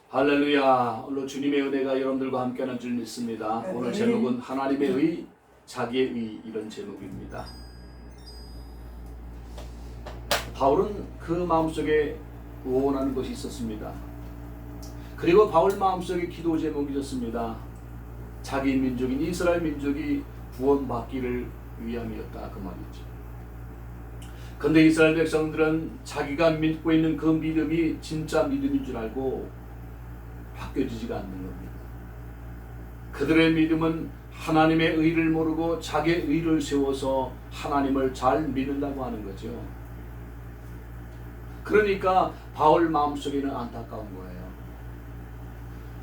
할렐루야. 오늘 주님의 은혜가 여러분들과 함께하는 줄 믿습니다. 오늘 제목은 하나님의 의, 자기의 의, 이런 제목입니다. 바울은 그 마음속에 원하는 것이 있었습니다. 그리고 바울 마음속에 기도 제목이 있었습니다. 자기 민족인 이스라엘 민족이 구원받기를 위함이었다, 그 말이죠. 근데 이스라엘 백성들은 자기가 믿고 있는 그 믿음이 진짜 믿음인 줄 알고 바뀌어지지가 않는 겁니다. 그들의 믿음은 하나님의 의를 모르고 자기의 의를 세워서 하나님을 잘 믿는다고 하는 거죠. 그러니까 바울 마음속에는 안타까운 거예요.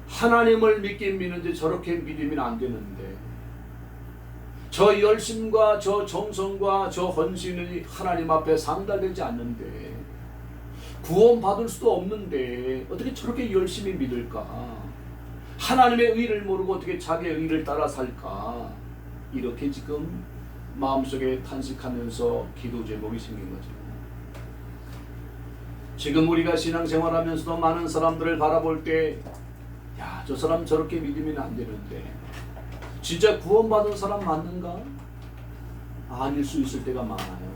하나님을 믿긴 믿는데 저렇게 믿으면 안 되는데, 저 열심과 저 정성과 저 헌신이 하나님 앞에 상달되지 않는데, 구원받을 수도 없는데 어떻게 저렇게 열심히 믿을까? 하나님의 의를 모르고 어떻게 자기의 의를 따라 살까? 이렇게 지금 마음속에 탄식하면서 기도 제목이 생긴 거죠. 지금 우리가 신앙생활하면서도 많은 사람들을 바라볼 때, 야, 저 사람 저렇게 믿으면 안 되는데 진짜 구원받은 사람 맞는가? 아닐 수 있을 때가 많아요.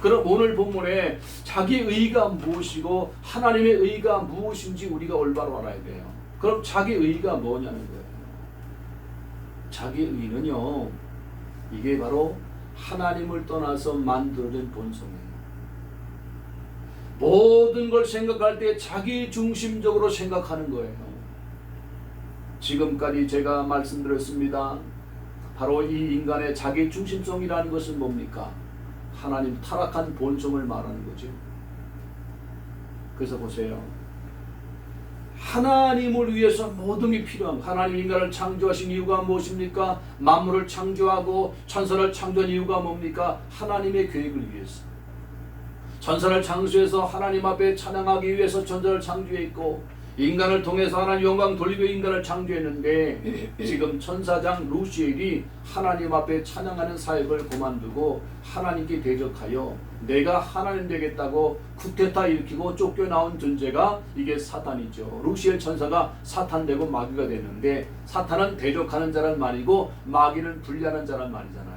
그럼 오늘 본문에 자기의 의가 무엇이고 하나님의 의가 무엇인지 우리가 올바로 알아야 돼요. 그럼 자기의 의가 뭐냐는 거예요. 자기의 의는요, 이게 바로 하나님을 떠나서 만들어진 본성이에요. 모든 걸 생각할 때 자기 중심적으로 생각하는 거예요. 지금까지 제가 말씀드렸습니다. 바로 이 인간의 자기 중심성이라는 것은 뭡니까? 하나님 타락한 본성을 말하는 거죠. 그래서 보세요. 하나님을 위해서 모든 게 필요한, 하나님 인간을 창조하신 이유가 무엇입니까? 만물을 창조하고 천사를 창조한 이유가 뭡니까? 하나님의 계획을 위해서. 천사를 창조해서 하나님 앞에 찬양하기 위해서 천사를 창조했고, 인간을 통해서 하나님 영광 돌리고 인간을 창조했는데, 지금 천사장 루시엘이 하나님 앞에 찬양하는 사역을 그만두고 하나님께 대적하여 내가 하나님 되겠다고 쿠데타 일으키고 쫓겨나온 존재가 이게 사탄이죠. 루시엘 천사가 사탄되고 마귀가 됐는데, 사탄은 대적하는 자란 말이고 마귀는 분리하는 자란 말이잖아요.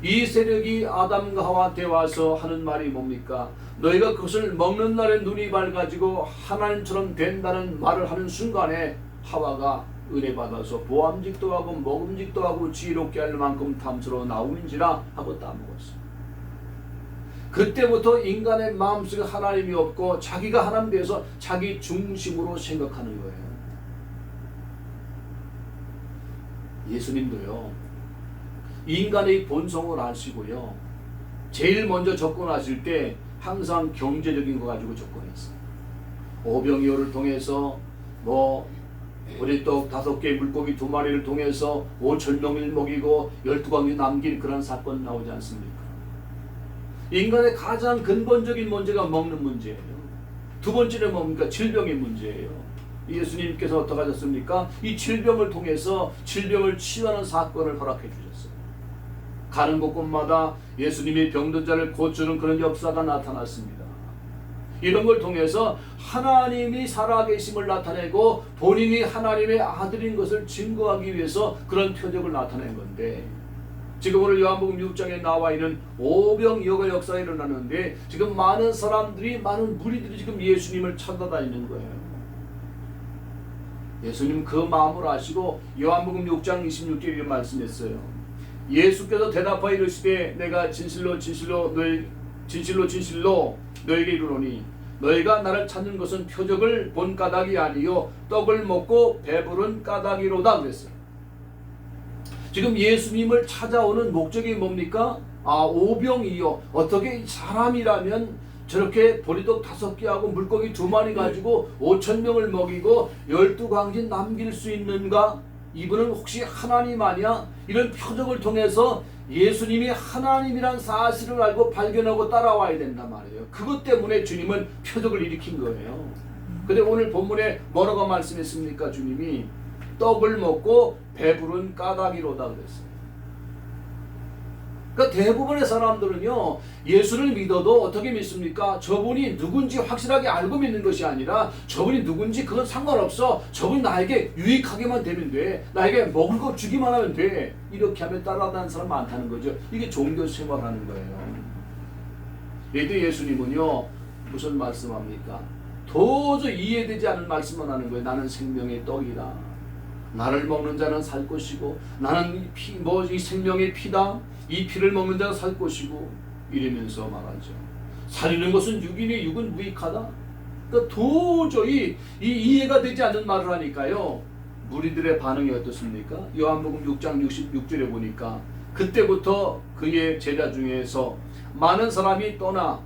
이 세력이 아담과 하와한테 와서 하는 말이 뭡니까? 너희가 그것을 먹는 날에 눈이 밝아지고 하나님처럼 된다는 말을 하는 순간에 하와가 은혜 받아서 보암직도 하고 먹음직도 하고 지혜롭게 할 만큼 탐스러워 나오는지라 하고 따먹었어요. 그때부터 인간의 마음속에 하나님이 없고 자기가 하나님 되어서 자기 중심으로 생각하는 거예요. 예수님도요, 인간의 본성을 아시고요, 제일 먼저 접근하실 때 항상 경제적인 거 가지고 접근했어요. 오병이어를 통해서 보리떡 5개, 물고기 2마리를 통해서 5,000명을 먹이고 12광지 남긴 그런 사건 나오지 않습니까? 인간의 가장 근본적인 문제가 먹는 문제예요. 두 번째는 뭡니까? 질병의 문제예요. 예수님께서 어떻게 하셨습니까? 이 질병을 통해서 질병을 치유하는 사건을 허락해 주셨어요. 가는 곳곳마다 예수님이 병든 자를 고치는 그런 역사가 나타났습니다. 이런 걸 통해서 하나님이 살아계심을 나타내고 본인이 하나님의 아들인 것을 증거하기 위해서 그런 표적을 나타낸 건데, 지금 오늘 요한복음 6장에 나와 있는 오병이어가 역사가 일어나는데, 지금 많은 사람들이, 많은 무리들이 지금 예수님을 찾아다니는 거예요. 예수님 그 마음을 아시고 요한복음 6장 26절에 말씀했어요. 예수께서 대답하여 이르시되 내가 진실로 너에게 이르노니 너희가 나를 찾는 것은 표적을 본 까닭이 아니요 떡을 먹고 배부른 까닭이로다 그랬어요. 지금 예수님을 찾아오는 목적이 뭡니까? 오병이어, 어떻게 사람이라면 저렇게 보리떡 5개하고 물고기 2마리 가지고 5,000명을 먹이고 12광지 남길 수 있는가? 이분은 혹시 하나님 아니야? 이런 표적을 통해서 예수님이 하나님이란 사실을 알고 발견하고 따라와야 된단 말이에요. 그것 때문에 주님은 표적을 일으킨 거예요. 근데 오늘 본문에 뭐라고 말씀했습니까? 주님이 떡을 먹고 배부른 까닭이로다 그랬어요. 그러니까 대부분의 사람들은요, 예수를 믿어도 어떻게 믿습니까? 저분이 누군지 확실하게 알고 믿는 것이 아니라 저분이 누군지 그건 상관없어. 저분이 나에게 유익하게만 되면 돼. 나에게 먹을 거 주기만 하면 돼. 이렇게 하면 따라다니는 사람 많다는 거죠. 이게 종교 생활하는 거예요. 이때 예수님은요, 무슨 말씀합니까? 도저히 이해되지 않는 말씀만 하는 거예요. 나는 생명의 떡이다. 나를 먹는 자는 살 것이고, 나는 이 생명의 피다. 이 피를 먹는 자가 살 것이고, 이러면서 말하죠. 살리는 것은 육이니 육은 무익하다. 그러니까 도저히 이해가 되지 않는 말을 하니까요, 무리들의 반응이 어떻습니까? 요한복음 6장 66절에 보니까 그때부터 그의 제자 중에서 많은 사람이 떠나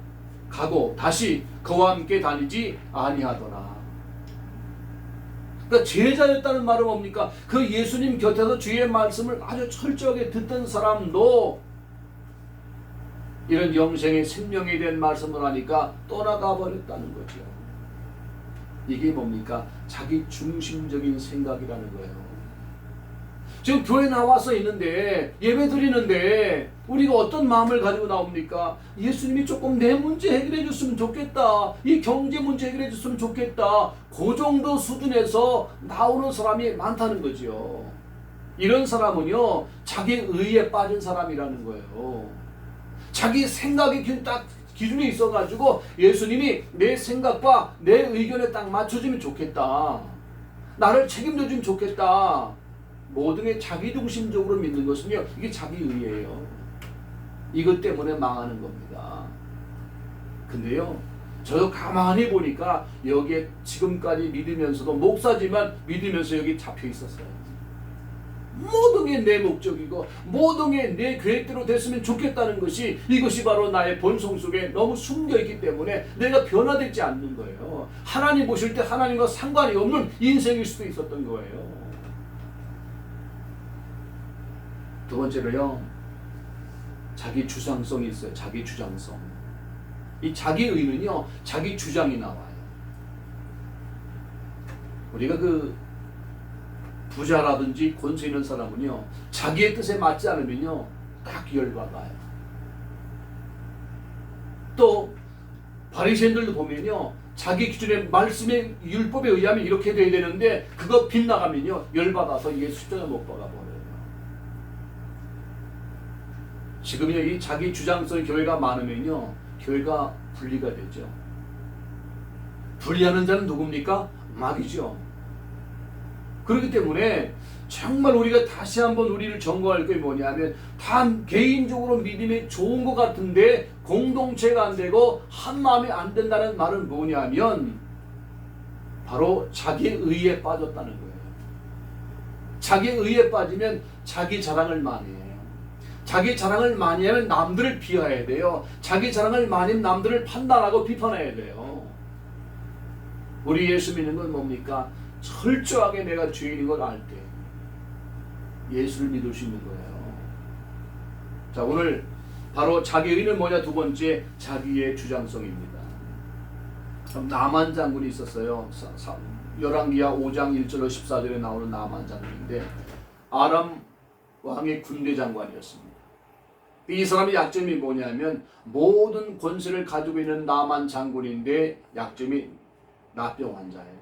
가고 다시 그와 함께 다니지 아니하더라. 그러니까 제자였다는 말은 뭡니까? 그 예수님 곁에서 주의 말씀을 아주 철저하게 듣던 사람도 이런 영생의 생명에 대한 말씀을 하니까 떠나가 버렸다는 거죠. 이게 뭡니까? 자기 중심적인 생각이라는 거예요. 지금 교회 나와서 있는데, 예배 드리는데 우리가 어떤 마음을 가지고 나옵니까? 예수님이 조금 내 문제 해결해 줬으면 좋겠다. 이 경제 문제 해결해 줬으면 좋겠다. 그 정도 수준에서 나오는 사람이 많다는 거죠. 이런 사람은요, 자기 의에 빠진 사람이라는 거예요. 자기 생각이 딱 기준이 있어가지고 예수님이 내 생각과 내 의견에 딱 맞춰주면 좋겠다. 나를 책임져주면 좋겠다. 모든 게 자기중심적으로 믿는 것은요, 이게 자기의예요. 이것 때문에 망하는 겁니다. 근데요, 저도 가만히 보니까 여기에 지금까지 믿으면서도, 목사지만 믿으면서 여기 잡혀 있었어요. 모든 게 내 목적이고 모든 게 내 계획대로 됐으면 좋겠다는 것이, 이것이 바로 나의 본성 속에 너무 숨겨있기 때문에 내가 변화되지 않는 거예요. 하나님 보실 때 하나님과 상관이 없는 인생일 수도 있었던 거예요. 두 번째로요, 자기 주장성이 있어요. 자기 주장성. 이 자기의는요, 자기 주장이 나와요. 우리가 부자라든지 권세 있는 사람은요, 자기의 뜻에 맞지 않으면요, 딱 열받아요. 또 바리새인들도 보면요, 자기 기준의 말씀의 율법에 의하면 이렇게 돼야 되는데 그거 빗나가면요, 열받아서 이게 십자가 못 박아버려요. 지금요, 이 자기 주장성 교회가 많으면요, 교회가 분리가 되죠. 분리하는 자는 누굽니까? 마귀죠. 그렇기 때문에 정말 우리가 다시 한번 우리를 점검할 게 뭐냐면, 다 개인적으로 믿음이 좋은 것 같은데 공동체가 안 되고 한 마음이 안 된다는 말은 뭐냐면, 바로 자기 의에 빠졌다는 거예요. 자기 의에 빠지면 자기 자랑을 많이 해요. 자기 자랑을 많이 하면 남들을 비하해야 돼요. 자기 자랑을 많이 하면 남들을 판단하고 비판해야 돼요. 우리 예수 믿는 건 뭡니까? 철저하게 내가 죄인인 걸 알 때 예수를 믿을 수 있는 거예요. 자, 오늘 바로 자기의는 뭐냐? 두 번째, 자기의 주장성입니다. 나만 장군이 있었어요. 열왕기하 5장 1절로 14절에 나오는 나만 장군인데, 아람 왕의 군대 장관이었습니다. 이 사람의 약점이 뭐냐면, 모든 권세를 가지고 있는 나만 장군인데 약점이 나병 환자예요.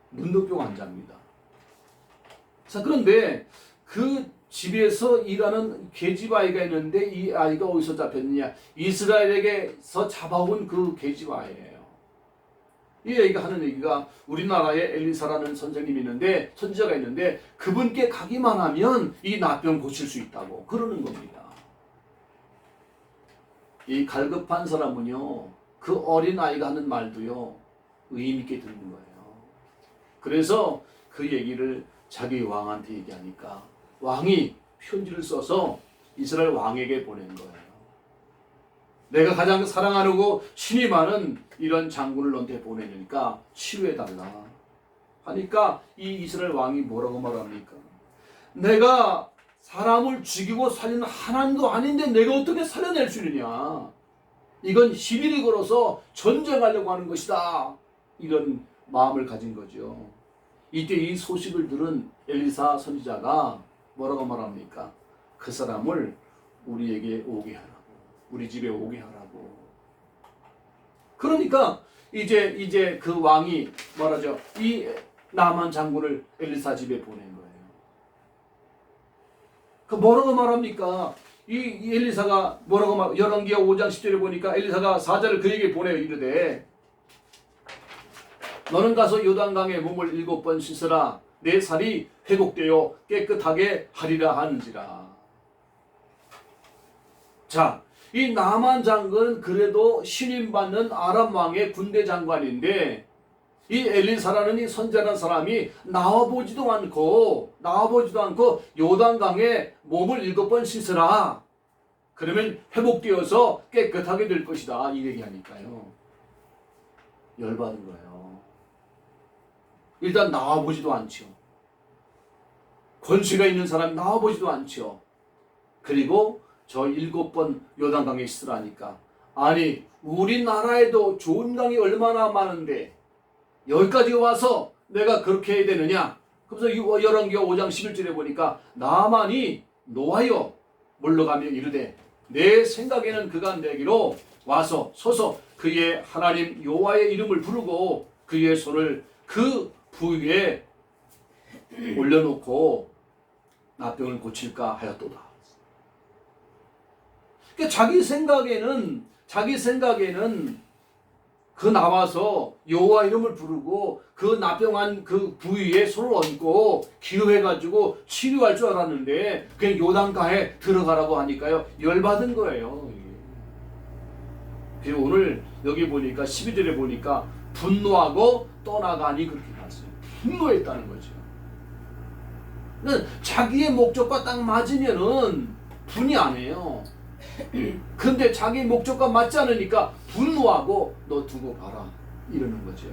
눈독병 환자입니다. 자, 그런데 그 집에서 일하는 계집 아이가 있는데, 이 아이가 어디서 잡혔느냐? 이스라엘에게서 잡아온 그 계집 아이예요. 이 얘기가 하는 얘기가, 우리나라에 엘리사라는 선생님이 있는데, 선지자가 있는데, 그분께 가기만 하면 이 나병 고칠 수 있다고 그러는 겁니다. 이 갈급한 사람은요, 그 어린 아이가 하는 말도요, 의미 있게 듣는 거예요. 그래서 그 얘기를 자기 왕한테 얘기하니까 왕이 편지를 써서 이스라엘 왕에게 보낸 거예요. 내가 가장 사랑하고 신이 많은 이런 장군을 너한테 보내니까 치료해달라 하니까, 이 이스라엘 왕이 뭐라고 말합니까? 내가 사람을 죽이고 살리는 하나님도 아닌데 내가 어떻게 살려낼 수 있느냐? 이건 시비를 걸어서 전쟁하려고 하는 것이다. 이런 마음을 가진 거죠. 이때 이 소식을 들은 엘리사 선지자가 뭐라고 말합니까? 그 사람을 우리에게 오게 하라고, 우리 집에 오게 하라고. 그러니까 이제 그 왕이 말하죠. 이 나만 장군을 엘리사 집에 보낸 거예요. 그 뭐라고 말합니까? 이 엘리사가 뭐라고 말? 열왕기하 5장 10절에 보니까 엘리사가 사자를 그에게 보내어 이르되 너는 가서 요단강에 몸을 7번 씻으라. 내 살이 회복되어 깨끗하게 하리라 하는지라. 자, 이 나만 장군은 그래도 신임받는 아람 왕의 군대 장관인데 이 엘리사라는 이 선지자라는 사람이 나와보지도 않고 요단강에 몸을 7번 씻으라. 그러면 회복되어서 깨끗하게 될 것이다. 이 얘기하니까요. 열받은 거예요. 일단 나와보지도 않죠. 권세가 있는 사람이 나와보지도 않죠. 그리고 저 7번 요단강에 씻으라니까. 아니 우리나라에도 좋은 강이 얼마나 많은데 여기까지 와서 내가 그렇게 해야 되느냐. 그래서 열왕기하 5장 11절에 보니까 나만이 노하여 물러가며 이르되 내 생각에는 그가 내게로 와서 서서 그의 하나님 여호와의 이름을 부르고 그의 손을 그 부위에 올려놓고 나병을 고칠까 하였도다. 그러니까 자기 생각에는 그 나와서 여호와 이름을 부르고 그 나병한 그 부위에 손을 얹고 기도해가지고 치료할 줄 알았는데 그냥 요단강에 들어가라고 하니까요 열받은 거예요. 그리고 오늘 여기 보니까 12절에 보니까 분노하고 떠나가니 그렇게 갔어요. 분노했다는 거죠. 그러니까 자기의 목적과 딱 맞으면은 분이 안 해요. 근데 자기 목적과 맞지 않으니까 분노하고 너 두고 가라 이러는 거죠.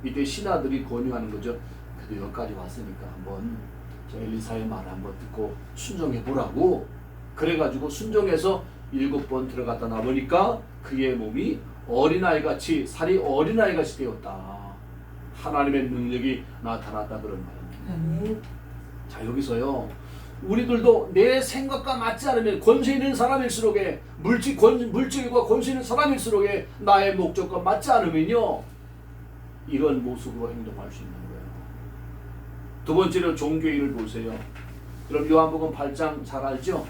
이때 신하들이 권유하는 거죠. 그래도 여기까지 왔으니까 한번 저 엘리사의 말을 한번 듣고 순종해 보라고. 그래가지고 순종해서 7번 들어갔다 나보니까 그의 몸이 어린아이같이 살이 어린아이같이 되었다. 하나님의 능력이 나타났다 그런 말입니다. 자 여기서요. 우리들도 내 생각과 맞지 않으면 권세 있는 사람일수록에 물질과 권세 있는 사람일수록에 나의 목적과 맞지 않으면요 이런 모습으로 행동할 수 있는 거예요. 두 번째로 종교인을 보세요. 여러분 요한복음 8장 잘 알죠?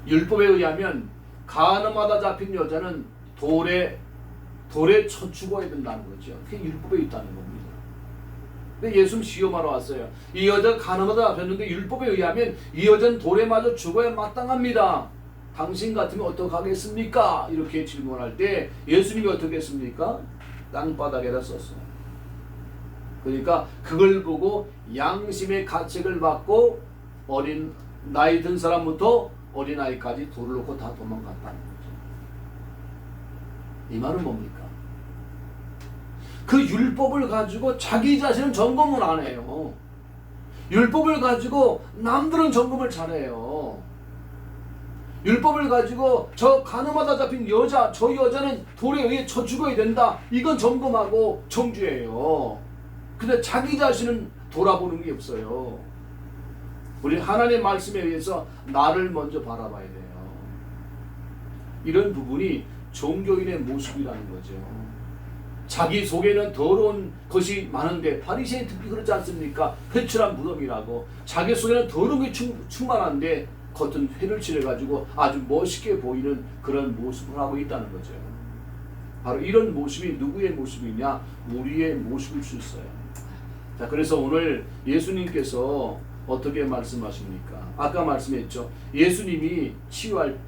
율법에 의하면 간음하다 잡힌 여자는 돌에 쳐 죽어야 된다는 거죠. 그게 율법에 있다는 겁니다. 예수님 시험하러 왔어요. 이 여자가 간음하다 잡혔는데 율법에 의하면 이 여자는 돌에 맞아 죽어야 마땅합니다. 당신 같으면 어떡하겠습니까? 이렇게 질문할 때 예수님이 어떻게 했습니까? 땅바닥에다 썼어요. 그러니까 그걸 보고 양심의 가책을 받고 어린 나이 든 사람부터 어린아이까지 돌을 놓고 다 도망갔다는 거죠. 이 말은 뭡니까? 그 율법을 가지고 자기 자신은 점검을 안 해요. 율법을 가지고 남들은 점검을 잘해요. 율법을 가지고 저 간음하다 잡힌 여자, 저 여자는 돌에 의해 쳐 죽어야 된다. 이건 점검하고 정죄해요. 근데 자기 자신은 돌아보는 게 없어요. 우리 하나님의 말씀에 의해서 나를 먼저 바라봐야 돼요. 이런 부분이 종교인의 모습이라는 거죠. 자기 속에는 더러운 것이 많은데 바리새인 특히 그렇지 않습니까? 회출한 무덤이라고. 자기 속에는 더러운 게 충만한데 겉은 회를 칠해가지고 아주 멋있게 보이는 그런 모습을 하고 있다는 거죠. 바로 이런 모습이 누구의 모습이냐? 우리의 모습일 수 있어요. 자, 그래서 오늘 예수님께서 어떻게 말씀하십니까? 아까 말씀했죠. 예수님이 치유할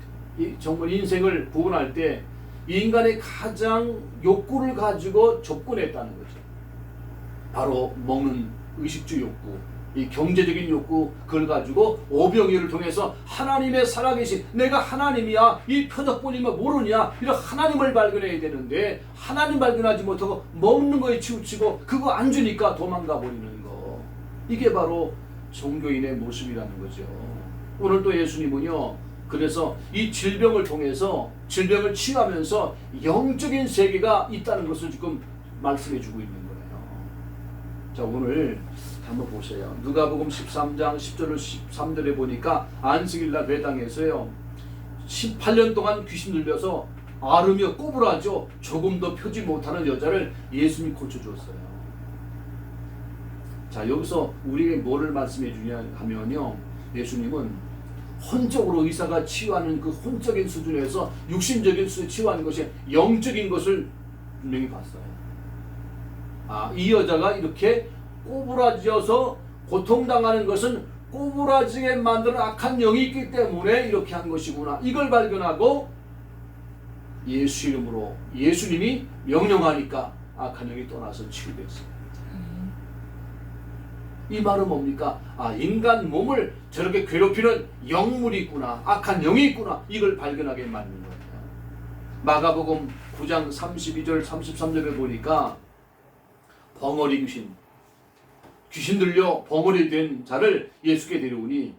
정말 인생을 구원할 때 인간의 가장 욕구를 가지고 접근했다는 거죠. 바로 먹는 의식주 욕구, 이 경제적인 욕구, 그걸 가지고 오병이어를 통해서 하나님의 살아계신 내가 하나님이야, 이 표적뿐이면 모르냐, 이런 하나님을 발견해야 되는데 하나님 발견하지 못하고 먹는 거에 치우치고 그거 안 주니까 도망가 버리는 거. 이게 바로 종교인의 모습이라는 거죠. 오늘 또 예수님은요, 그래서 이 질병을 통해서 질병을 치유하면서 영적인 세계가 있다는 것을 지금 말씀해 주고 있는 거예요. 자, 오늘 한번 보세요. 누가복음 13장 10절로 13절에 보니까 안식일날 회당에서요, 18년 동안 귀신 들려서 앓으며 꼬부라져 조금도 펴지 못하는 여자를 예수님이 고쳐주었어요. 자, 여기서 우리에게 뭐를 말씀해 주냐 하면요, 예수님은 혼적으로 의사가 치유하는 그 혼적인 수준에서 육신적인 수준에 치유하는 것이 영적인 것을 분명히 봤어요. 이 여자가 이렇게 꼬부라져서 고통당하는 것은 꼬부라지게 만드는 악한 영이 있기 때문에 이렇게 한 것이구나. 이걸 발견하고 예수 이름으로 예수님이 명령하니까 악한 영이 떠나서 치유됐어요. 이 말은 뭡니까? 인간 몸을 저렇게 괴롭히는 영물이 있구나. 악한 영이 있구나. 이걸 발견하게 만든 거예요. 마가복음 9장 32절 33절에 보니까 벙어리 귀신 들려 벙어리 된 자를 예수께 데려오니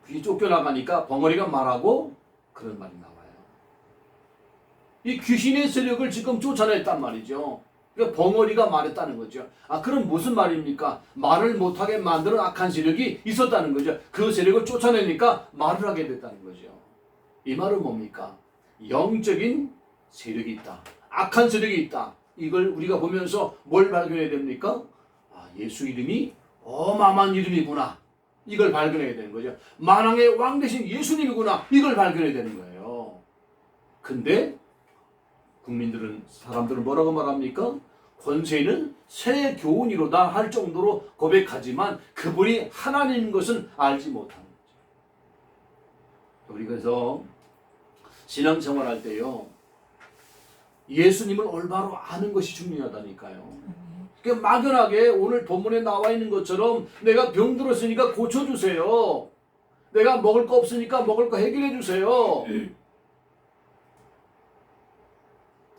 귀 쫓겨나가니까 벙어리가 말하고 그런 말이 나와요. 이 귀신의 세력을 지금 쫓아냈단 말이죠. 그러니까 벙어리가 말했다는 거죠. 그럼 무슨 말입니까? 말을 못하게 만드는 악한 세력이 있었다는 거죠. 그 세력을 쫓아내니까 말을 하게 됐다는 거죠. 이 말은 뭡니까? 영적인 세력이 있다. 악한 세력이 있다. 이걸 우리가 보면서 뭘 발견해야 됩니까? 예수 이름이 어마어마한 이름이구나. 이걸 발견해야 되는 거죠. 만왕의 왕 되신 예수님이구나. 이걸 발견해야 되는 거예요. 근데 사람들은 뭐라고 말합니까? 권세는 새 교훈이로다 할 정도로 고백하지만 그분이 하나님인 것은 알지 못하는 거죠. 우리 그래서 신앙생활 할 때요, 예수님을 올바로 아는 것이 중요하다니까요. 그러니까 막연하게 오늘 본문에 나와 있는 것처럼 내가 병들었으니까 고쳐주세요. 내가 먹을 거 없으니까 먹을 거 해결해 주세요.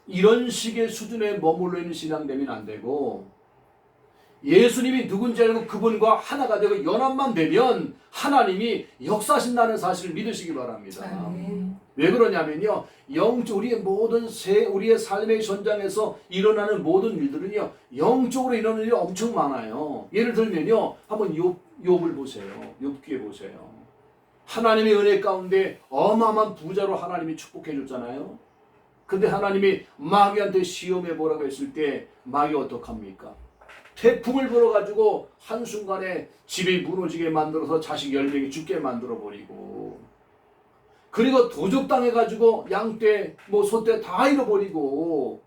이런 식의 수준에 머물러 있는 신앙 되면 안 되고, 예수님이 누군지 알고 그분과 하나가 되고 연합만 되면 하나님이 역사하신다는 사실을 믿으시기 바랍니다. 왜 그러냐면요, 우리의 삶의 현장에서 일어나는 모든 일들은요, 영적으로 일어나는 일이 엄청 많아요. 예를 들면요, 한번 욥을 보세요. 욥기에 보세요. 하나님의 은혜 가운데 어마어마한 부자로 하나님이 축복해 줬잖아요. 근데 하나님이 마귀한테 시험해 보라고 했을 때 마귀 어떡합니까? 태풍을 불어가지고 한순간에 집이 무너지게 만들어서 자식 10명이 죽게 만들어 버리고, 그리고 도적당해가지고 양떼 소떼 다 잃어버리고,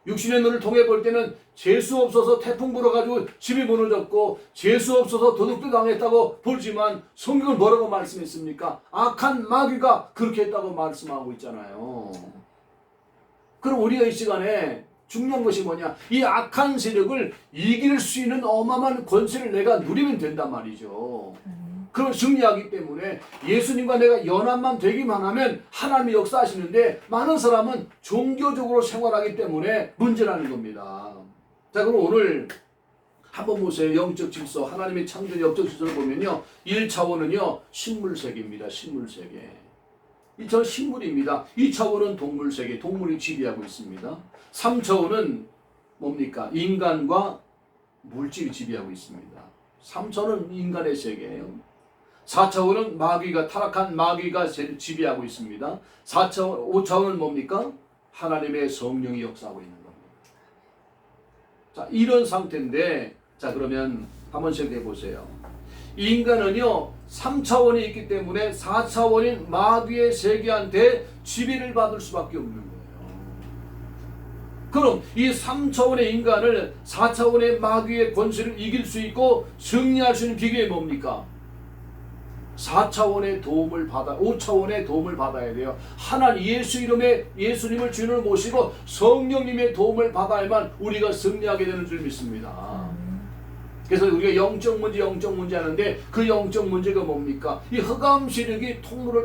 육신의 눈을 통해 볼 때는 재수 없어서 태풍 불어가지고 집이 무너졌고 재수 없어서 도둑도 당했다고 보지만 성경은 뭐라고 말씀했습니까? 악한 마귀가 그렇게 했다고 말씀하고 있잖아요. 그럼 우리가 이 시간에 중요한 것이 뭐냐? 이 악한 세력을 이길 수 있는 어마어마한 권세를 내가 누리면 된단 말이죠. 그걸 승리하기 때문에 예수님과 내가 연합만 되기만 하면 하나님이 역사하시는데, 많은 사람은 종교적으로 생활하기 때문에 문제라는 겁니다. 자, 그럼 오늘 한번 보세요. 영적 질서, 하나님의 창조의 영적 질서를 보면요, 1차원은요 식물세계입니다. 식물세계. 2차원 식물입니다. 2차원은 동물세계, 동물이 지배하고 있습니다. 3차원은 뭡니까? 인간과 물질이 지배하고 있습니다. 3차원은 인간의 세계예요. 4차원은 타락한 마귀가 지배하고 있습니다. 5차원은 뭡니까? 하나님의 성령이 역사하고 있는 겁니다. 자, 이런 상태인데, 자, 그러면 한번 생각해 보세요. 인간은요 3차원이 있기 때문에 4차원인 마귀의 세계한테 지배를 받을 수밖에 없는 거예요. 그럼 이 3차원의 인간을 4차원의 마귀의 권세를 이길 수 있고 승리할 수 있는 비결이 뭡니까? 4차원의 도움을 5차원의 도움을 받아야 돼요. 하나님 예수 이름의 예수님을 주인으로 모시고 성령님의 도움을 받아야만 우리가 승리하게 되는 줄 믿습니다. 그래서 우리가 영적 문제 하는데, 그 영적 문제가 뭡니까? 이 흑암 세력이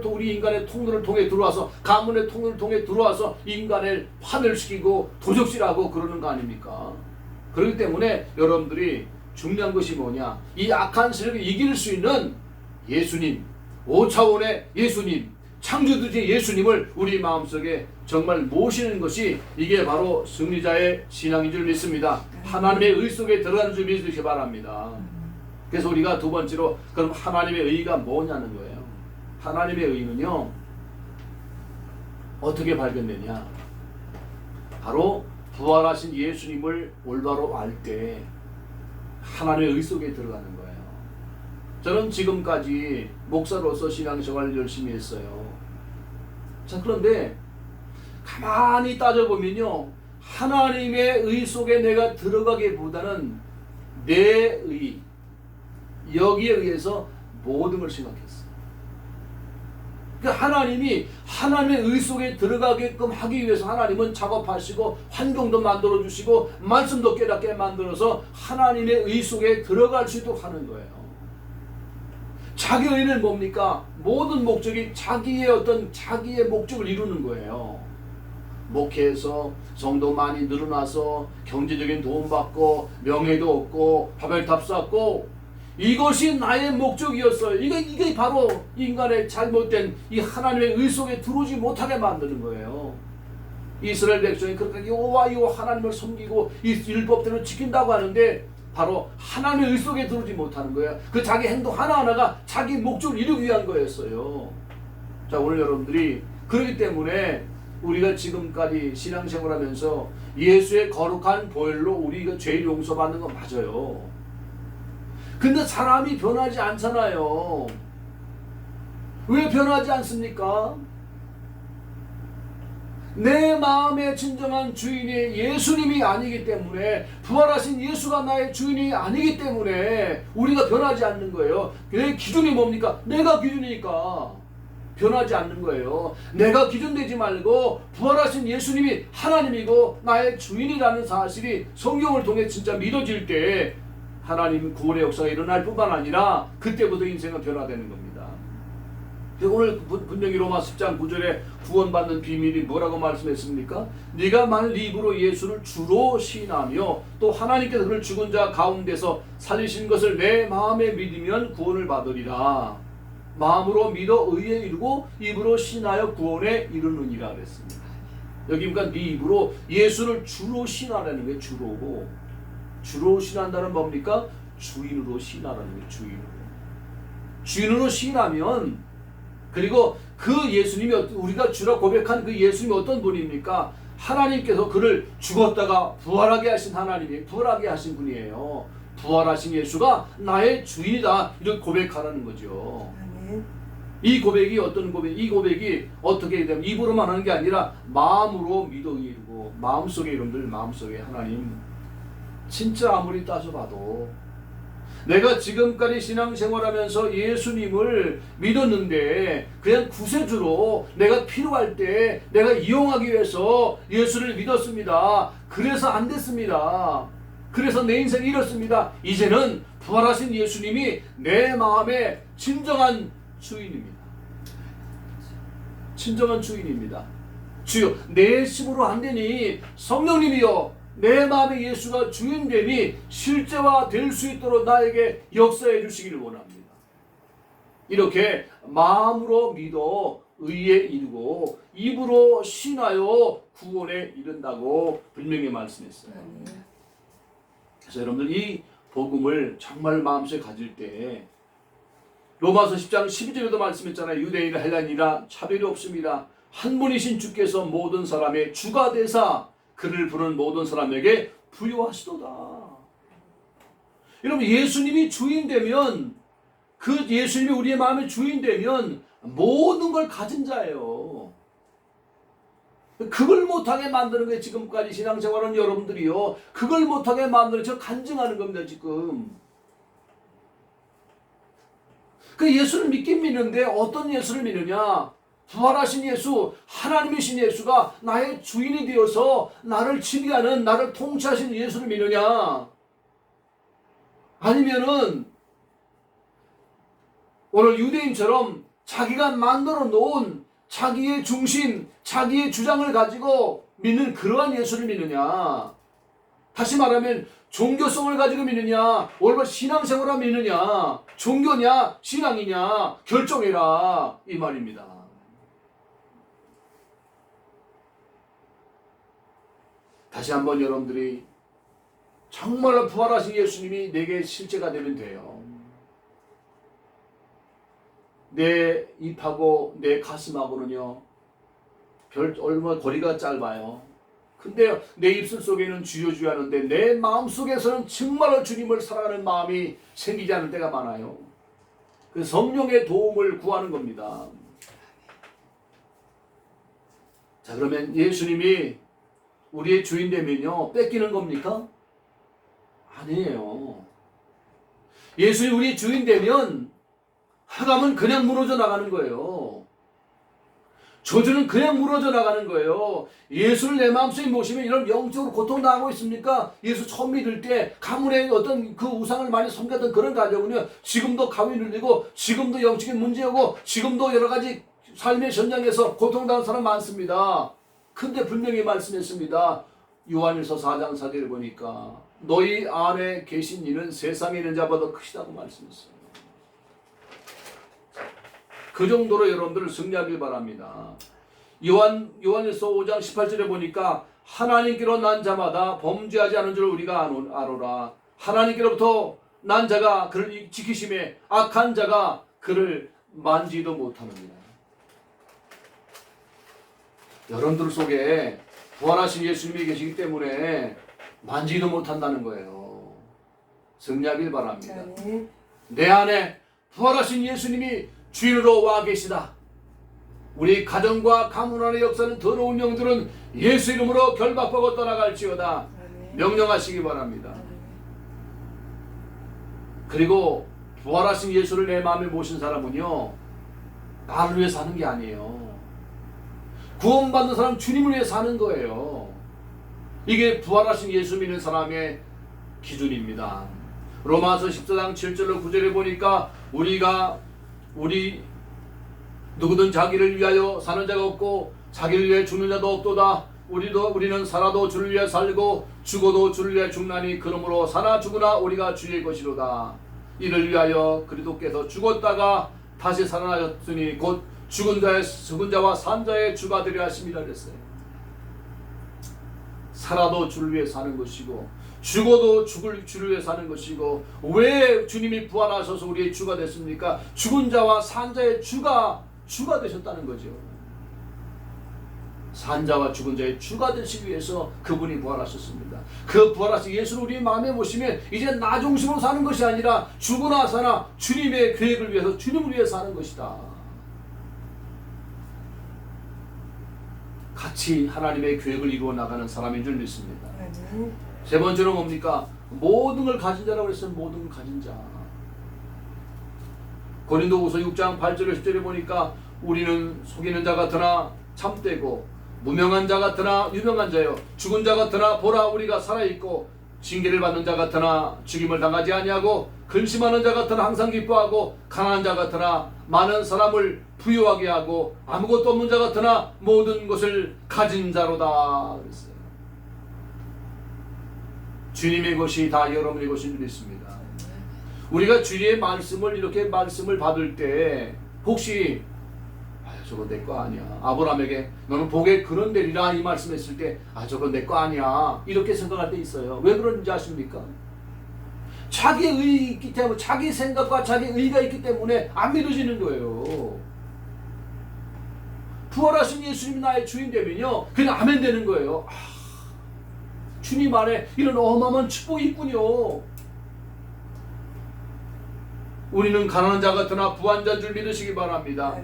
우리 인간의 통로를 통해 들어와서, 가문의 통로를 통해 들어와서 인간을 파멸시키고 도적질하고 그러는 거 아닙니까? 그렇기 때문에 여러분들이 중요한 것이 뭐냐? 이 악한 세력을 이길 수 있는 예수님, 5차원의 예수님, 창조주의 예수님을 우리 마음속에 정말 모시는 것이, 이게 바로 승리자의 신앙인 줄 믿습니다. 하나님의 의 속에 들어가는 줄 믿으시기 바랍니다. 그래서 우리가 두 번째로, 그럼 하나님의 의가 뭐냐는 거예요. 하나님의 의는요, 어떻게 발견되냐? 바로 부활하신 예수님을 올바로 알 때 하나님의 의 속에 들어가는 거예요. 저는 지금까지 목사로서 신앙생활을 열심히 했어요. 자, 그런데 가만히 따져보면요, 하나님의 의 속에 내가 들어가기보다는 내 의, 여기에 의해서 모든 걸 생각했어. 그러니까 하나님의 의 속에 들어가게끔 하기 위해서 하나님은 작업하시고 환경도 만들어 주시고 말씀도 깨닫게 만들어서 하나님의 의 속에 들어갈 수 있도록 하는 거예요. 자기 의는 뭡니까? 모든 목적이 자기의 목적을 이루는 거예요. 목회해서 성도 많이 늘어나서 경제적인 도움받고 명예도 얻고 바벨탑 쌓고, 이것이 나의 목적이었어요. 이게 바로 인간의 잘못된 이 하나님의 의 속에 들어오지 못하게 만드는 거예요. 이스라엘 백성이 그렇게 여호와 하나님을 섬기고 이 율법대로 지킨다고 하는데 바로 하나님의 의 속에 들어오지 못하는 거예요. 그 자기 행동 하나하나가 자기 목적을 이루기 위한 거였어요. 자, 오늘 여러분들이 그렇기 때문에 우리가 지금까지 신앙생활하면서 예수의 거룩한 보혈로 우리가 죄를 용서받는 건 맞아요. 근데 사람이 변하지 않잖아요. 왜 변하지 않습니까? 내 마음의 진정한 주인이 예수님이 아니기 때문에, 부활하신 예수가 나의 주인이 아니기 때문에 우리가 변하지 않는 거예요. 내 기준이 뭡니까? 내가 기준이니까 변하지 않는 거예요. 내가 기준 되지 말고 부활하신 예수님이 하나님이고 나의 주인이라는 사실이 성경을 통해 진짜 믿어질 때 하나님 구원의 역사가 일어날 뿐만 아니라 그때부터 인생은 변화되는 겁니다. 오늘 분명히 로마 10장 9절에 구원받는 비밀이 뭐라고 말씀했습니까? 네가 만일 네 입으로 예수를 주로 시인하며 또 하나님께서 그를 죽은 자 가운데서 살리신 것을 내 마음에 믿으면 구원을 받으리라. 마음으로 믿어 의에 이르고 입으로 신하여 구원에 이르느니라 그랬습니다. 여기 그러니까 네 입으로 예수를 주로 신하라는 게 주로 신한다는 뭡니까? 주인으로 신하라는 게 주인으로 신하면, 그리고 그 예수님이 우리가 주라 고백한 그 예수님이 어떤 분입니까? 하나님께서 그를 죽었다가 부활하게 하신 하나님이 부활하게 하신 분이에요. 부활하신 예수가 나의 주인이다, 이렇게 고백하라는 거죠. 이 고백이 어떤 고백? 이 고백이 어떻게 되면 입으로만 하는 게 아니라 마음으로 믿어 이루고, 마음속에 여러분들 마음속에 하나님 진짜 아무리 따져봐도 내가 지금까지 신앙생활하면서 예수님을 믿었는데 그냥 구세주로 내가 필요할 때 내가 이용하기 위해서 예수를 믿었습니다. 그래서 안 됐습니다. 그래서 내 인생이 이렇습니다. 이제는 부활하신 예수님이 내 마음의 진정한 주인입니다. 진정한 주인입니다. 주여, 내 힘으로 안 되니 성령님이여 내 마음에 예수가 주인됨이 실제화 될 수 있도록 나에게 역사해 주시기를 원합니다. 이렇게 마음으로 믿어 의에 이르고 입으로 신하여 구원에 이른다고 분명히 말씀했어요. 그래서 여러분들 이 복음을 정말 마음속에 가질 때 로마서 10장 12절에도 말씀했잖아요. 유대인이나 헬라인이나 차별이 없습니다. 한 분이신 주께서 모든 사람의 주가 되사 그를 부르는 모든 사람에게 부여하시도다. 여러분, 예수님이 주인 되면, 그 예수님이 우리의 마음의 주인 되면 모든 걸 가진 자예요. 그걸 못하게 만드는 게 지금까지 신앙생활하는 여러분들이요, 그걸 못하게 만드는 저 간증하는 겁니다. 지금 그 예수를 믿긴 믿는데 어떤 예수를 믿느냐? 부활하신 예수, 하나님이신 예수가 나의 주인이 되어서 나를 지배하는, 나를 통치하시는 예수를 믿느냐? 아니면은 오늘 유대인처럼 자기가 만들어 놓은 자기의 중심, 자기의 주장을 가지고 믿는 그러한 예수를 믿느냐? 다시 말하면 종교성을 가지고 믿느냐? 올바른 신앙생활을 믿느냐? 종교냐? 신앙이냐? 결정해라, 이 말입니다. 다시 한번 여러분들이 정말로 부활하신 예수님이 내게 실제가 되면 돼요. 내 입하고 내 가슴하고는요, 얼마 거리가 짧아요. 근데 내 입술 속에는 주여 주여 하는데 내 마음 속에서는 정말로 주님을 사랑하는 마음이 생기지 않을 때가 많아요. 그 성령의 도움을 구하는 겁니다. 자, 그러면 예수님이 우리의 주인 되면요, 뺏기는 겁니까? 아니에요. 예수님이 우리의 주인 되면 하감은 그냥 무너져 나가는 거예요. 저주는 그냥 무너져 나가는 거예요. 예수를 내 마음속에 모시면 이런 영적으로 고통당하고 있습니까? 예수 처음 믿을 때 가문의 어떤 그 우상을 많이 섬겼던 그런 가정은요, 지금도 가위 눌리고 지금도 영적인 문제고 지금도 여러 가지 삶의 전장에서 고통당하는 사람 많습니다. 근데 분명히 말씀했습니다. 요한일서 4장 4절을 보니까 너희 안에 계신 이는 세상에 있는 자보다 크시다고 말씀했어요. 그 정도로 여러분들을 승리하길 바랍니다. 요한일서 5장 18절에 보니까 하나님께로 난 자마다 범죄하지 않은 줄 우리가 아노라. 하나님께로부터 난 자가 그를 지키심에 악한 자가 그를 만지도 못하느니라. 여러분들 속에 부활하신 예수님이 계시기 때문에 만지도 못한다는 거예요. 승리하길 바랍니다. 내 안에 부활하신 예수님이 주인으로 와 계시다. 우리 가정과 가문 안의 역사는 더러운 영들은 예수 이름으로 결박하고 떠나갈지어다. 명령하시기 바랍니다. 그리고 부활하신 예수를 내 마음에 모신 사람은요, 나를 위해 사는 게 아니에요. 구원받는 사람 주님을 위해 사는 거예요. 이게 부활하신 예수 믿는 사람의 기준입니다. 로마서 14장 7절로 9절에 보니까 우리 누구든 자기를 위하여 사는 자가 없고 자기를 위해 죽는 자도 없도다. 우리는 살아도 주를 위해 살고 죽어도 주를 위해 죽나니 그러므로 사나 죽으나 우리가 주의 것이로다. 이를 위하여 그리스도께서 죽었다가 다시 살아나셨으니 곧 죽은 자와 산 자의 주가 되려 하심이라 그랬어요. 살아도 주를 위해 사는 것이고 죽어도 주를 위해 사는 것이고, 왜 주님이 부활하셔서 우리의 주가 됐습니까? 죽은 자와 산 자의 주가 되셨다는 거죠. 산 자와 죽은 자의 주가 되시기 위해서 그분이 부활하셨습니다. 그 부활하신 예수를 우리 마음에 모시면 이제 나 중심으로 사는 것이 아니라 죽으나 사나 주님의 계획을 위해서 주님을 위해 사는 것이다. 같이 하나님의 계획을 이루어 나가는 사람인 줄 믿습니다. 세 번째로 뭡니까? 모든 걸 가진 자라고 했어요. 모든 걸 가진 자. 고린도후서 6장 8절에 10절에 보니까 우리는 속이는 자 같으나 참되고 무명한 자 같으나 유명한 자요, 죽은 자 같으나 보라 우리가 살아있고 징계를 받는 자 같으나 죽임을 당하지 아니하고 근심하는 자 같으나 항상 기뻐하고 강한 자 같으나 많은 사람을 부유하게 하고 아무것도 없는 자 같으나 모든 것을 가진 자로다 그랬어요. 주님의 것이 다 여러분의 것인 줄 믿습니다. 우리가 주님의 말씀을 이렇게 말씀을 받을 때 혹시 저거 내 거 아니야, 아브라함에게 너는 복의 근원 되리라 이 말씀했을 때 저거 내 거 아니야 이렇게 생각할 때 있어요. 왜 그런지 아십니까? 자기의 의가 있기 때문에, 자기 생각과 자기 의가 있기 때문에 안 믿어지는 거예요. 부활하신 예수님이 나의 주인 되면요 그냥 아멘 되는 거예요. 주님 안에 이런 어마어마한 축복이 있군요. 우리는 가난한 자 같으나 부한 자인 줄 믿으시기 바랍니다.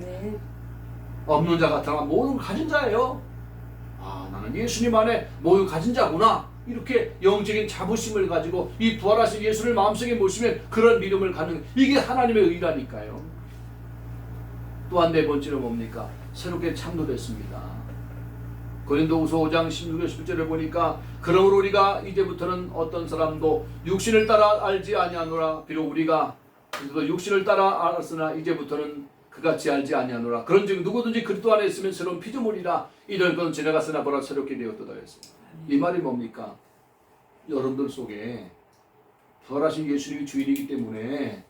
없는 자 같으나 모든 가진 자예요. 나는 예수님 안에 모든 가진 자구나. 이렇게 영적인 자부심을 가지고 이 부활하신 예수를 마음속에 모시면 그런 믿음을 갖는, 이게 하나님의 의라니까요. 또한 네 번째로 뭡니까? 새롭게 창조됐습니다. 고린도후서 5장 16절 17절에 보니까 그러므로 우리가 이제부터는 어떤 사람도 육신을 따라 알지 아니하노라. 비록 우리가 육신을 따라 알았으나 이제부터는 그같이 알지 아니하노라. 그런즉 누구든지 그리스도 안에 있으면 새로운 피조물이라. 이런 건 지나갔으나 보라 새롭게 되었도다 했어요. 이 말이 뭡니까? 여러분들 속에 부활하신 예수님이 주인이기 때문에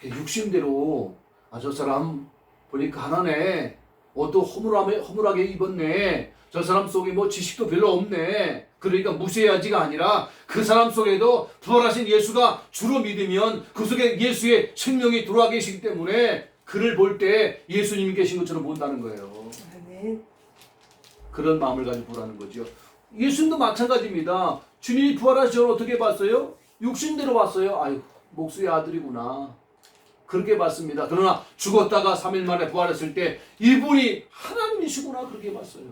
육신대로 저 사람 보니까 가난해, 옷도 허물하게 입었네, 저 사람 속에 뭐 지식도 별로 없네, 그러니까 무시해야지가 아니라 그 사람 속에도 부활하신 예수가 주로 믿으면 그 속에 예수의 생명이 들어와 계시기 때문에 그를 볼 때 예수님이 계신 것처럼 본다는 거예요. 그런 마음을 가지고 보라는 거죠. 예수님도 마찬가지입니다. 주님이 부활하신 걸 어떻게 봤어요? 육신대로 봤어요. 아유, 목수의 아들이구나. 그렇게 봤습니다. 그러나 죽었다가 3일 만에 부활했을 때 이분이 하나님이시구나 그렇게 봤어요.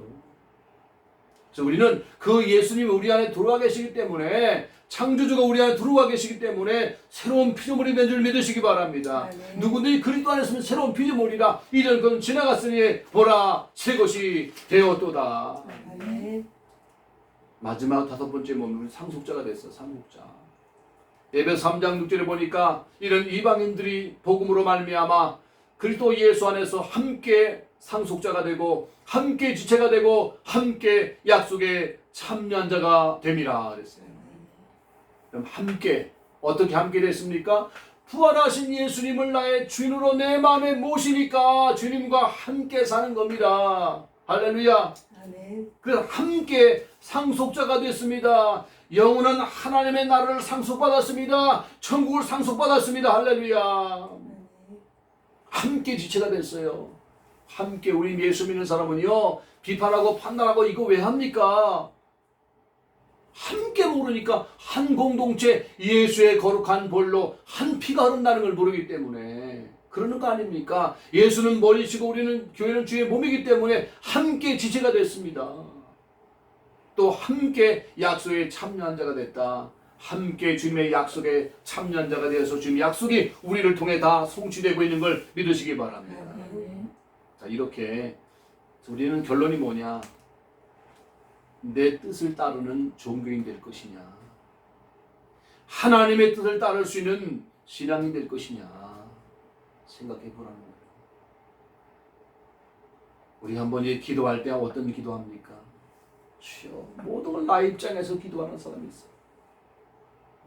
그래서 우리는 그 예수님이 우리 안에 들어와 계시기 때문에, 창조주가 우리 안에 들어와 계시기 때문에 새로운 피조물이 된 줄 믿으시기 바랍니다. 누구든지 그리스도 안에 있으면 새로운 피조물이라. 이전 것은 지나갔으니 보라 새 것이 되었도다. 마지막 5번째 몸은 상속자가 됐어. 상속자. 에베소 3장 6절에 보니까 이런 이방인들이 복음으로 말미암아 그리스도 예수 안에서 함께 상속자가 되고 함께 지체가 되고 함께 약속에 참여한 자가 됨이라 그랬어요. 그럼 함께 어떻게 함께 됐습니까? 부활하신 예수님을 나의 주인으로 내 마음에 모시니까 주님과 함께 사는 겁니다. 할렐루야. 그래서 함께 상속자가 됐습니다. 영혼은 하나님의 나라를 상속받았습니다. 천국을 상속받았습니다. 할렐루야. 함께 지체가 됐어요. 함께 우리 예수 믿는 사람은요, 비판하고 판단하고 이거 왜 합니까? 함께 모르니까 한 공동체 예수의 거룩한 볼로 한 피가 흐른다는 걸 모르기 때문에 그러는 거 아닙니까? 예수는 머리시고 우리는 교회는 주의 몸이기 때문에 함께 지체가 됐습니다. 또 함께 약속에 참여한 자가 됐다. 함께 주님의 약속에 참여한 자가 되어서 주님의 약속이 우리를 통해 다 성취되고 있는 걸 믿으시기 바랍니다. 자, 이렇게 우리는 결론이 뭐냐? 내 뜻을 따르는 종교인 될 것이냐, 하나님의 뜻을 따를 수 있는 신앙이 될 것이냐 생각해 보라는 거예요. 우리 한번 기도할 때 어떤 기도합니까? 주여, 모든 걸 나 입장에서 기도하는 사람이 있어.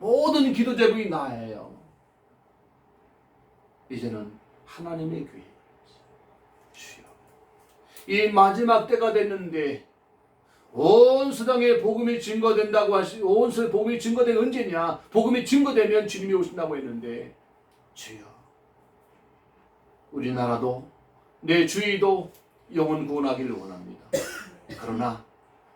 모든 기도 제목이 나예요. 이제는 하나님의 교회. 주여, 이 마지막 때가 됐는데 온 세상에 복음이 증거된다고 온 세상에 복음이 증거된 언제냐? 복음이 증거되면 주님이 오신다고 했는데, 주여, 우리나라도 내 주위도 영혼 구원하기를 원합니다. 그러나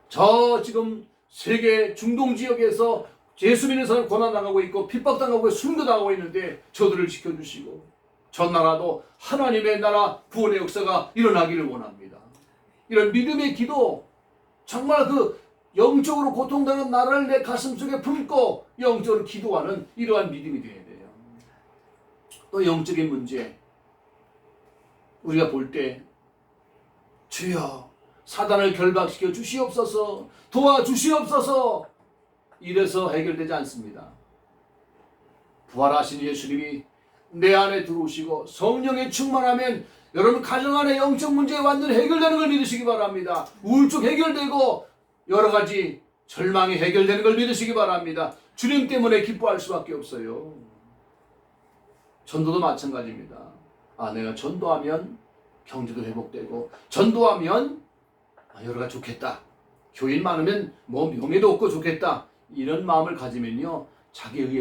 저 지금 세계 중동 지역에서 예수 믿는 사람 고난당하고 있고 핍박당하고 순교당하고 있는데 저들을 지켜주시고 전 나라도 하나님의 나라 구원의 역사가 일어나기를 원합니다. 이런 믿음의 기도, 정말 그 영적으로 고통당하는 나라를 내 가슴속에 품고 영적으로 기도하는 이러한 믿음이 되어야 돼요. 또 영적인 문제, 우리가 볼 때 주여 사단을 결박시켜 주시옵소서, 도와주시옵소서, 이래서 해결되지 않습니다. 부활하신 예수님이 내 안에 들어오시고 성령에 충만하면 여러분 가정 안에 영적 문제가 완전히 해결되는 걸 믿으시기 바랍니다. 우울증 해결되고 여러 가지 절망이 해결되는 걸 믿으시기 바랍니다. 주님 때문에 기뻐할 수밖에 없어요. 전도도 마찬가지입니다. 내가 전도하면 경제도 회복되고 전도하면 여러 가지 좋겠다. 교인 많으면 뭐 명예도 얻고 좋겠다. 이런 마음을 가지면요, 자기 의해